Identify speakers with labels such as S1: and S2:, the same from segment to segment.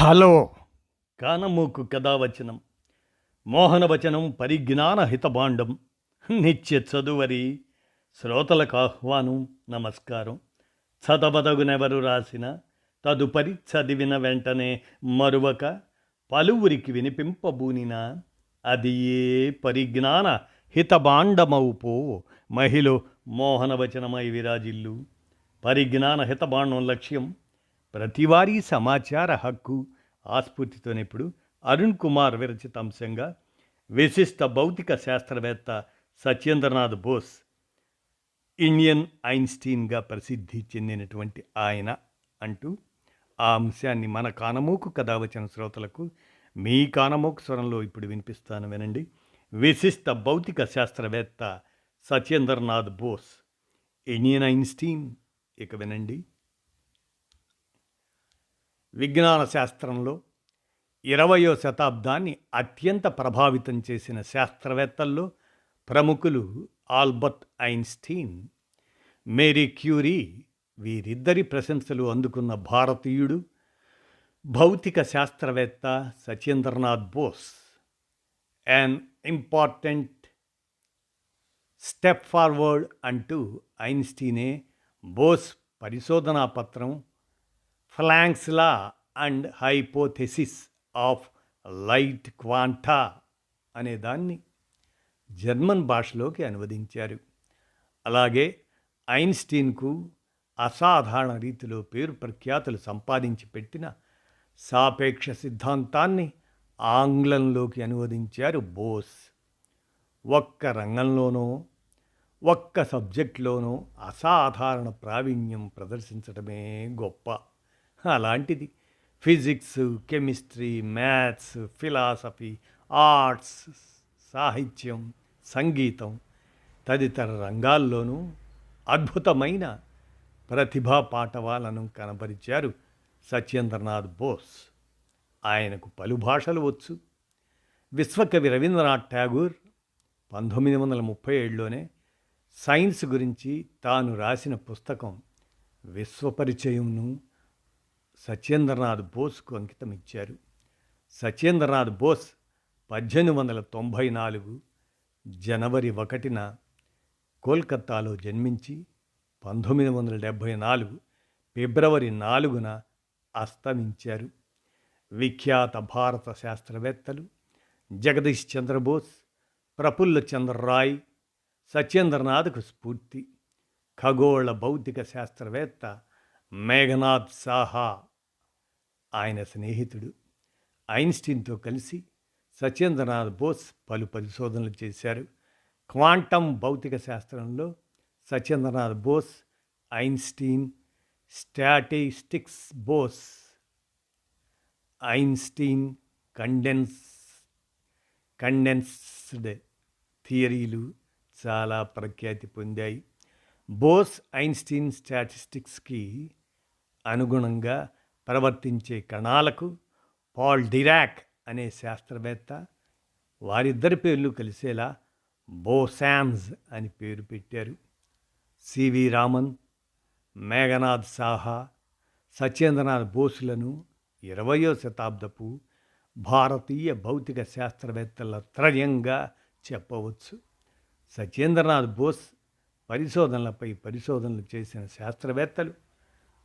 S1: Hello కానమూకు కథావచనం మోహనవచనం పరిజ్ఞాన హితభాండం నిత్య చదువరి శ్రోతలకు ఆహ్వానం నమస్కారం. చదవదగునెవరు రాసిన తదుపరి చదివిన వెంటనే మరువక పలువురికి వినిపింపబూనిన అది ఏ పరిజ్ఞాన హితభాండమవుపో మహిళ మోహనవచనమై విరాజిల్లు. పరిజ్ఞాన హితభాండం లక్ష్యం ప్రతివారీ సమాచార హక్కు ఆస్ఫూర్తితోనిప్పుడు అరుణ్ కుమార్ విరచిత అంశంగా విశిష్ట భౌతిక శాస్త్రవేత్త సత్యేంద్రనాథ్ బోస్ ఇండియన్ ఐన్స్టీన్గా ప్రసిద్ధి చెందినటువంటి ఆయన అంటూ ఆ అంశాన్ని మన కానమూకు కథావచన శ్రోతలకు మీ కానమూకు స్వరంలో ఇప్పుడు వినిపిస్తాను, వినండి. విశిష్ట భౌతిక శాస్త్రవేత్త సత్యేంద్రనాథ్ బోస్ ఇండియన్ ఐన్స్టీన్. ఇక వినండి. విజ్ఞాన శాస్త్రంలో 20వ శతాబ్దాన్ని అత్యంత ప్రభావితం చేసిన శాస్త్రవేత్తల్లో ప్రముఖులు ఆల్బర్ట్ ఐన్స్టీన్, మేరీ క్యూరీ. వీరిద్దరి ప్రశంసలు అందుకున్న భారతీయుడు భౌతిక శాస్త్రవేత్త Satyendranath Bose. An important step forward అంటూ ఐన్స్టీనే బోస్ పరిశోధనా పత్రం Planck's law and hypothesis of light quanta అనే దాన్ని జర్మన్ భాషలోకి అనువదించారు. అలాగే ఐన్స్టీన్కు అసాధారణ రీతిలో పేరు ప్రఖ్యాతులు సంపాదించి పెట్టిన సాపేక్ష సిద్ధాంతాన్ని ఆంగ్లంలోకి అనువదించారు బోస్. ఒక్క రంగంలోనో ఒక్క సబ్జెక్టులోనో అసాధారణ ప్రావీణ్యం ప్రదర్శించడమే గొప్ప. అలాంటిది physics, chemistry, maths, philosophy, arts, సాహిత్యం, సంగీతం తదితర రంగాల్లోనూ అద్భుతమైన ప్రతిభా పాటవాలను కనబరిచారు సత్యేంద్రనాథ్ బోస్. ఆయనకు పలు భాషలు వచ్చు. విశ్వకవి రవీంద్రనాథ్ ఠాగూర్ 1937లోనే సైన్స్ గురించి తాను రాసిన పుస్తకం విశ్వపరిచయంను సత్యేంద్రనాథ్ బోస్కు అంకితం ఇచ్చారు. సత్యేంద్రనాథ్ బోస్ 1894 జనవరి 1న కోల్కత్తాలో జన్మించి 1974 ఫిబ్రవరి 4న అస్తమించారు. విఖ్యాత భారత శాస్త్రవేత్తలు జగదీష్ చంద్రబోస్, ప్రఫుల్ల చంద్ర రాయ్ సత్యేంద్రనాథ్కు స్ఫూర్తి. ఖగోళ భౌతిక శాస్త్రవేత్త మేఘనాథ్ సాహా ఆయన స్నేహితుడు. ఐన్స్టీన్తో కలిసి సత్యేంద్రనాథ్ బోస్ పలు పరిశోధనలు చేశారు. క్వాంటం భౌతిక శాస్త్రంలో Satyendranath Bose, Einstein statistics Bose, Einstein condensed థియరీలు చాలా ప్రఖ్యాతి పొందాయి. బోస్ ఐన్స్టీన్ స్టాటిస్టిక్స్కి అనుగుణంగా ప్రవర్తించే కణాలకు పాల్ డిరాక్ అనే శాస్త్రవేత్త వారిద్దరి పేర్లు కలిసేలా బోసాన్స్ అని పేరు పెట్టారు. సివి రామన్, మేఘనాథ్ సాహా, సత్యేంద్రనాథ్ బోసులను 20వ శతాబ్దపు భారతీయ భౌతిక శాస్త్రవేత్తల త్రయంగా చెప్పవచ్చు. సత్యేంద్రనాథ్ బోస్ పరిశోధనలపై పరిశోధనలు చేసిన శాస్త్రవేత్తలు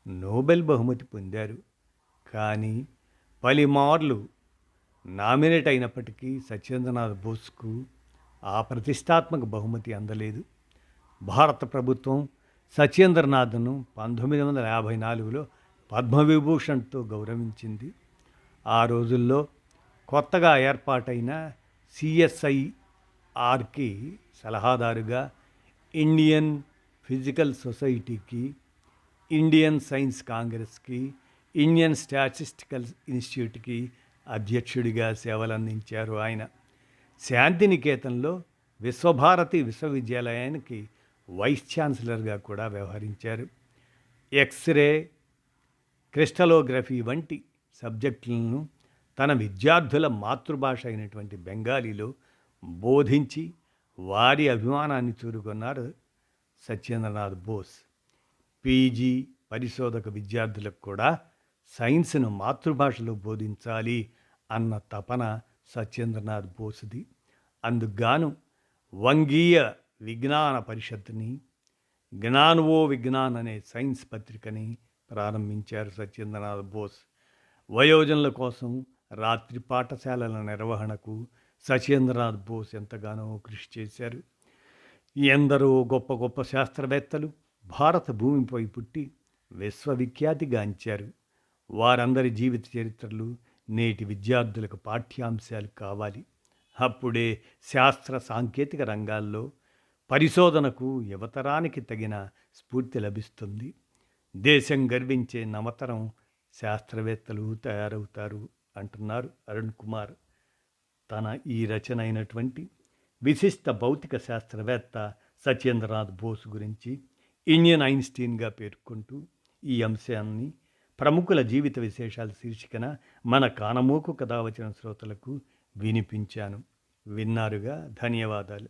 S1: నోబెల్ బహుమతి పొందారు. కానీ పలుమార్లు నామినేట్ అయినప్పటికీ సత్యేంద్రనాథ్ బోస్కు ఆ ప్రతిష్టాత్మక బహుమతి అందలేదు. భారత ప్రభుత్వం సత్యేంద్రనాథ్ను 1954లో పద్మవిభూషణ్తో గౌరవించింది. ఆ రోజుల్లో కొత్తగా ఏర్పాటైన సిఎస్ఐఆర్కి సలహాదారుగా, ఇండియన్ ఫిజికల్ సొసైటీకి, ఇండియన్ సైన్స్ కాంగ్రెస్కి, ఇండియన్ స్టాటిస్టికల్ ఇన్స్టిట్యూట్కి అధ్యక్షుడిగా సేవలందించారు ఆయన. శాంతినికేతన్లో విశ్వభారతి విశ్వవిద్యాలయానికి వైస్ ఛాన్సలర్గా కూడా వ్యవహరించారు. ఎక్స్రే, క్రిస్టలోగ్రఫీ వంటి సబ్జెక్టులను తన విద్యార్థుల మాతృభాష అయినటువంటి బెంగాలీలో బోధించి వారి అభిమానాన్ని చూరుకున్నారు సత్యేంద్రనాథ్ బోస్. పీజీ పరిశోధక విద్యార్థులకు కూడా సైన్స్ను మాతృభాషలో బోధించాలి అన్న తపన సత్యేంద్రనాథ్ బోస్ది. అందుకుగాను వంగీయ విజ్ఞాన పరిషత్తుని, జ్ఞాన్వో విజ్ఞాన్ అనే సైన్స్ పత్రికని ప్రారంభించారు సత్యేంద్రనాథ్ బోస్. వయోజనుల కోసం రాత్రి పాఠశాలల నిర్వహణకు సత్యేంద్రనాథ్ బోస్ ఎంతగానో కృషి చేశారు. ఎందరో గొప్ప గొప్ప శాస్త్రవేత్తలు భారత భూమిపై పుట్టి విశ్వవిఖ్యాతిగాంచారు. వారందరి జీవిత చరిత్రలు నేటి విద్యార్థులకు పాఠ్యాంశాలు కావాలి. అప్పుడే శాస్త్ర సాంకేతిక రంగాల్లో పరిశోధనకు యువతరానికి తగిన స్ఫూర్తి లభిస్తుంది. దేశం గర్వించే నవతరం శాస్త్రవేత్తలు తయారవుతారు అంటున్నారు అరుణ్ కుమార్. తన ఈ రచన అయినటువంటి విశిష్ట భౌతిక శాస్త్రవేత్త సత్యేంద్రనాథ్ బోస్ గురించి ఇండియన్ ఐన్స్టీన్గా పేర్కొంటూ ఈ అంశాన్ని ప్రముఖుల జీవిత విశేషాల శీర్షికన మన కానమోకు కథ వచ్చిన శ్రోతలకు వినిపించాను. విన్నారుగా, ధన్యవాదాలు.